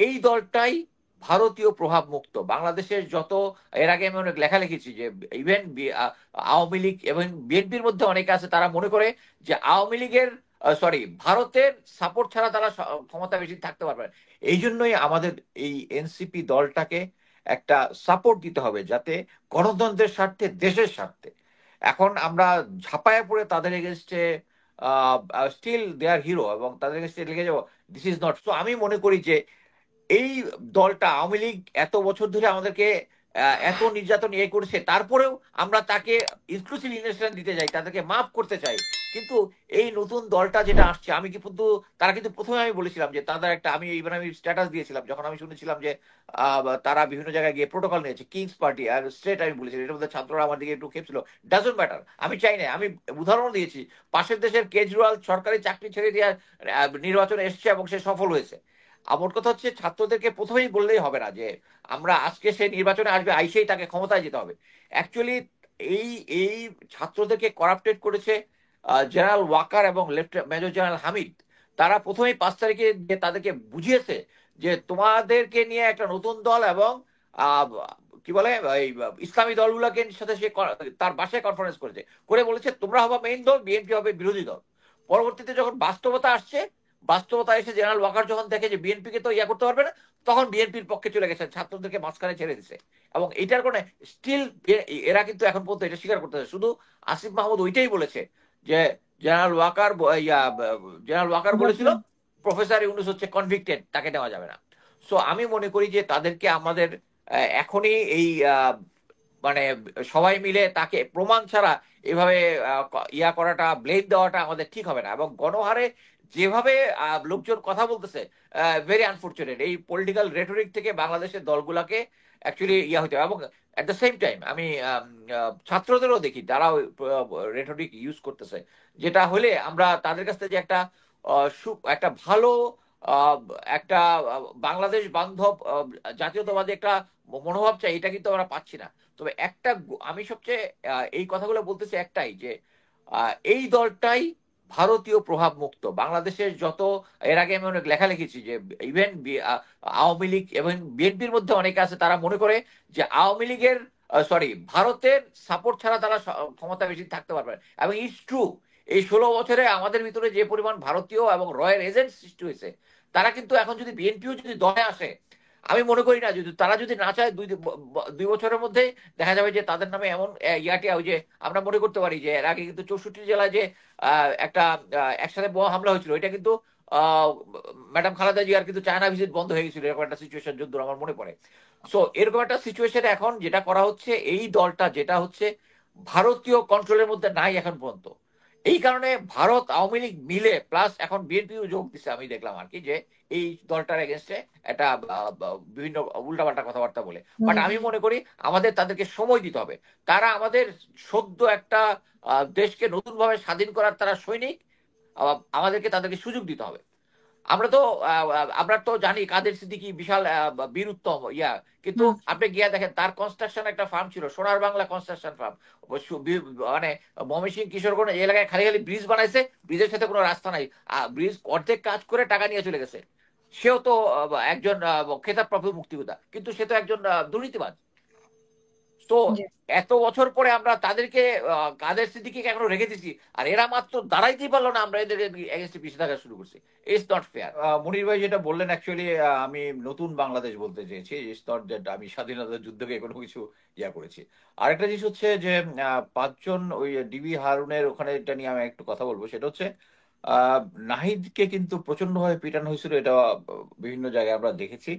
এই দলটাই ভারতীয় প্রভাব মুক্ত। বাংলাদেশের যত, এর আগে আমি অনেক লেখা লিখেছি যে ইভেন আওয়ামী লীগ এবং বিএনপির মধ্যে অনেকে আছে তারা মনে করে যে আওয়ামী লীগের, সরি, ভারতের সাপোর্ট ছাড়া তারা ক্ষমতা বেশি থাকতে পারবে না। এই জন্যই আমাদের এই এনসিপি দলটাকে একটা সাপোর্ট দিতে হবে, যাতে গণতন্ত্রের স্বার্থে, দেশের স্বার্থে। এখন আমরা ঝাঁপায় পড়ে তাদের এগেনস্টে স্টিল দে আর হিরো, এবং তাদের এগেনস্টে লিখে যাবো দিস ইজ নট। তো আমি মনে করি যে এই দলটা, আওয়ামী লীগ এত বছর ধরে আমাদেরকে এত নির্যাতন করেছে, তারপরেও আমরা তাকে ইনক্লুসিভ ইনভেস্টমেন্ট দিতে চাই, তাদেরকে মাফ করতে চাই। কিন্তু এই নতুন দলটা যেটা আসছে, আমি কিন্তু, তারা কিন্তু প্রথমে আমি বলেছিলাম যে তাদের একটা, আমি স্ট্যাটাস দিয়েছিলাম যখন আমি শুনেছিলাম যে তারা বিভিন্ন জায়গায় গিয়ে প্রোটোকল নিয়েছে, কিংস পার্টি আর স্ট্রেট, আমি বলেছিলাম এটার মধ্যে ছাত্ররা আমার দিকে একটু খেপছিল। ডাজন্ট ম্যাটার, আমি চাই না, আমি উদাহরণ দিয়েছি। পাশের দেশের কেজরিওয়াল সরকারি চাকরি ছেড়ে দিয়ে নির্বাচনে এসছে এবং সে সফল হয়েছে। আমার কথা হচ্ছে, ছাত্রদেরকে প্রথমেই বললেই হবে না যে আমরা আজকে সে নির্বাচনে আসবে, আইসেই তাকে ক্ষমতায় যেতে হবে। অ্যাকচুয়ালি এই এই ছাত্রদেরকে করাপ্টেড করেছে জেনারেল ওয়াকার এবং মেজর জেনারেল হামিদ। তারা প্রথমেই 5 তারিখে যে তাদেরকে বুঝিয়েছে যে তোমাদেরকে নিয়ে একটা নতুন দল, এবং আহ, কি বলে, এই ইসলামী দলগুলোকে সাথে সে তার বাসায় কনফারেন্স করেছে, করে বলেছে তোমরা হবে মেইন দল, বিএনপি হবে বিরোধী দল। পরবর্তীতে যখন বাস্তবতা আসছে, বাস্তবতা এসে জেনারেল ওয়াকার যখন দেখে যে বিএনপি কে তো ইয়া করতে পারবে না, তখন বিএনপির পক্ষে চলে গেছে, ছাত্রদেরকে মাঝখানে ছেড়ে দিছে। এবং এটার কারণে স্টিল এরা কিন্তু এখন পর্যন্ত এটা স্বীকার করতেছে। শুধু আসিফ মাহমুদ ওইটাই বলেছে যে জেনারেল ওয়াকার জেনারেল ওয়াকার বলেছিল প্রফেসর ইউনূস হচ্ছে কনভিক্টেড, তাকে নেওয়া যাবে না। সো আমি মনে করি যে তাদেরকে আমাদের এখনই এই মানে সবাই মিলে তাকে প্রমাণ ছাড়া এভাবে ইয়া করাটা, ব্লেম দেওয়াটা আমাদের ঠিক হবে না। এবং গণহারে যেভাবে লোকজন কথা বলতেছে, ভেরি আনফর্চুনেট। এই পলিটিক্যাল রেটরিক থেকে বাংলাদেশের দলগুলাকে অ্যাকচুয়ালি ইয়া হতে হবে। এবং এট দ্য সেম টাইম আমি ছাত্রদেরও দেখি তারাও রেটরিক ইউজ করতেছে, যেটা হলে আমরা তাদের কাছ থেকে যে একটা একটা ভালো আহ, একটা বাংলাদেশ বান্ধব জাতীয়তাবাদী একটা মনোভাব চাই, এটা কিন্তু আমরা পাচ্ছি না। তবে একটা আমি সবচেয়ে এই কথাগুলো বলতেছি একটাই যে এই দলটাই ভারতীয় প্রভাব মুক্ত। বাংলাদেশের যত, এর আগে আমি অনেক লেখা লিখেছি যে ইভেন আওয়ামী লীগ এবং বিএনপির মধ্যে অনেকে আছে তারা মনে করে যে আওয়ামী লীগের, সরি, ভারতের সাপোর্ট ছাড়া তারা ক্ষমতা বেশি থাকতে পারবে না। এবং ইটস ট্রু। এই 16 বছরে আমাদের ভিতরে যে পরিমাণ ভারতীয় এবং রয়্যাল এজেন্ট সৃষ্টি হয়েছে, তারা কিন্তু এখন যদি বিএনপিও যদি দলে আসে, আমি মনে করি না, যদি তারা যদি না চায়, 2 বছরের মধ্যে দেখা যাবে যে তাদের নামে এমন ইয়াটিয়া, ওই যে আমরা মনে করতে পারি যে এর আগে কিন্তু 64 জেলায় যে একটা একসাথে বোমা হামলা হয়েছিল, এটা কিন্তু আহ, ম্যাডাম খালেদা জিয়ার কিন্তু চায়না ভিজিট বন্ধ হয়ে গেছিল, এরকম একটা সিচুয়েশন যদ্দূর আমার মনে পড়ে। সো এরকম একটা সিচুয়েশনে এখন যেটা করা হচ্ছে, এই দলটা যেটা হচ্ছে ভারতীয় কন্ট্রোলের মধ্যে নাই এখন পর্যন্ত। এই কারণে ভারত আওয়ামী লীগ মিলে প্লাস এখন বিএনপিও যোগ দিচ্ছে, আমি দেখলাম আর কি, যে এই দলটার এগেনস্টে একটা বিভিন্ন উল্টাপাল্টা কথাবার্তা বলে। বাট আমি মনে করি আমাদের তাদেরকে সময় দিতে হবে। তারা আমাদের সদ্য একটা দেশকে নতুন ভাবে স্বাধীন করার তারা সৈনিক। আমাদেরকে তাদেরকে সুযোগ দিতে হবে। আমরা তো জানি কাদের সিদ্দিকী বিশাল বীর উত্তম ইয়া, কিন্তু আপনি গিয়া দেখেন তার কনস্ট্রাকশন একটা ফার্ম ছিল, সোনার বাংলা কনস্ট্রাকশন ফার্ম। মানে ময়মনসিংহ কিশোরগঞ্জ এই এলাকায় খালি খালি ব্রিজ বানাইছে, ব্রিজের সাথে কোনো রাস্তা নাই। ব্রিজ অর্ধেক কাজ করে টাকা নিয়ে চলে গেছে। সেও তো একজন খেতাবপ্রাপ্ত মুক্তিযোদ্ধা, কিন্তু সে তো একজন দুর্নীতিবাজ। তো এত বছর পরে আমরা তাদেরকে, কাদের সিদ্দিকীকে এখনো রেখে দিছি, আর এরা মাত্র দাঁড়াইতেই পারলো না, আমরা এদেরকে এগেন্স্টে পিছিয়ে থাকা শুরু করছি। It's not fair. মনির ভাই যেটা বললেন, অ্যাকচুয়ালি আমি নতুন বাংলাদেশ বলতে চেয়েছি। ইটস নট দ্যাট আমি স্বাধীনতা যুদ্ধকে কোনো কিছু ইয়া করেছি। আরেকটা জিনিস হচ্ছে যে 5 জন ওই ডিবি হারুনের ওখানে, এটা নিয়ে আমি একটু কথা বলবো। সেটা হচ্ছে আহ নাহিদকে কিন্তু প্রচন্ড ভাবে পিটানো হয়েছিল, এটা বিভিন্ন জায়গায় আমরা দেখেছি।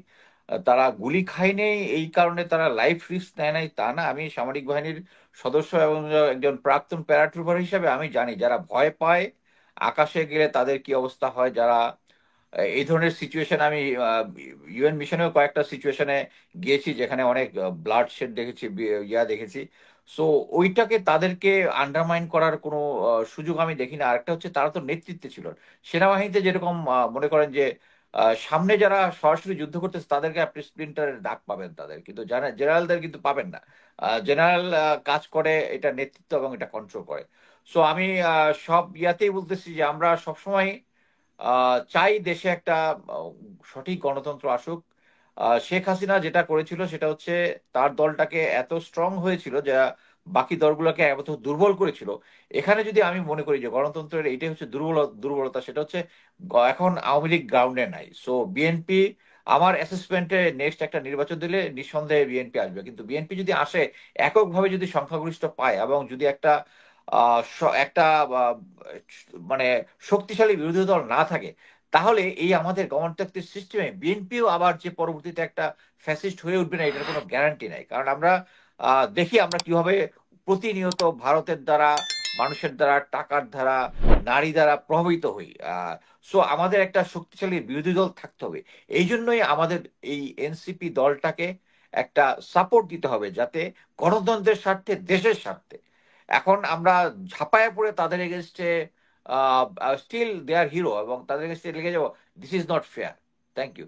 তারা গুলি খায়নি এই কারণে তারা লাইফ রিস্ক নেয় নাই তা না। আমি সামরিক বাহিনীর সদস্য এবং একজন প্রাক্তন প্যারাট্রুপার হিসাবে আমি জানি যারা ভয় পায় আকাশে গেলে তাদের কি অবস্থা হয়। যারা এই ধরনের সিচুয়েশন, আমি ইউএন মিশনেও কয়েকটা সিচুয়েশনে গিয়েছি যেখানে অনেক ব্লাড শেড দেখেছি, ইয়া দেখেছি। সো ওইটাকে, তাদেরকে আন্ডারমাইন করার কোনো সুযোগ আমি দেখি না। আরেকটা হচ্ছে তারা তো নেতৃত্বে ছিল সেনাবাহিনীতে, যেরকম মনে করেন যে সামনে যারা সরাসরি যুদ্ধ করতেছে তাদেরকে আপনি স্প্লিন্টারের দাগ পাবেন তাদের, কিন্তু জেনারেলদের কিন্তু পাবেন না। জেনারেল কাজ করে এটা নেতৃত্ব এবং এটা কন্ট্রোল করে। সো আমি সব ইয়াতেই বলতেছি যে আমরা সবসময় চাই দেশে একটা আহ, সঠিক গণতন্ত্র আসুক। শেখ হাসিনা যেটা করেছিল সেটা হচ্ছে তার দলটাকে এত স্ট্রং হয়েছিল যা বাকি দলগুলোকে এত দুর্বল করেছিল। এখানে যদি আমি মনে করি যে গণতন্ত্রের এইটাই হচ্ছে দুর্বলতা, সেটা হচ্ছে এখন আওয়ামী লীগ গ্রাউন্ডে নাই। সো বিএনপি, আমার অ্যাসেসমেন্টে নেক্সট একটা নির্বাচন দিলে নিঃসন্দেহে বিএনপি আসবে, কিন্তু বিএনপি যদি আসে এককভাবে যদি সংখ্যাগরিষ্ঠ পায় এবং যদি একটা আহ, মানে শক্তিশালী বিরোধী দল না থাকে, তাহলে এই আমাদের গণতান্ত্রিক সিস্টেমে বিএনপিও আবার যে পরবর্তীতে একটা ফ্যাসিস্ট হয়ে উঠবে না এটার কোনো গ্যারান্টি নাই। কারণ আমরা দেখি আমরা কিভাবে প্রতিনিয়ত ভারতের দ্বারা, মানুষের দ্বারা, টাকার দ্বারা, নারী দ্বারা প্রভাবিত হই। সো আমাদের একটা শক্তিশালী বিরোধী দল থাকতে হবে। এই জন্যই আমাদের এই এনসিপি দলটাকে একটা সাপোর্ট দিতে হবে, যাতে গণতন্ত্রের স্বার্থে, দেশের স্বার্থে। এখন আমরা ঝাঁপায়া পড়ে তাদের এগেনস্টে স্টিল দে আর হিরো এবং তাদের এগেনস্টে লেগে যাবো, this is not fair. Thank you.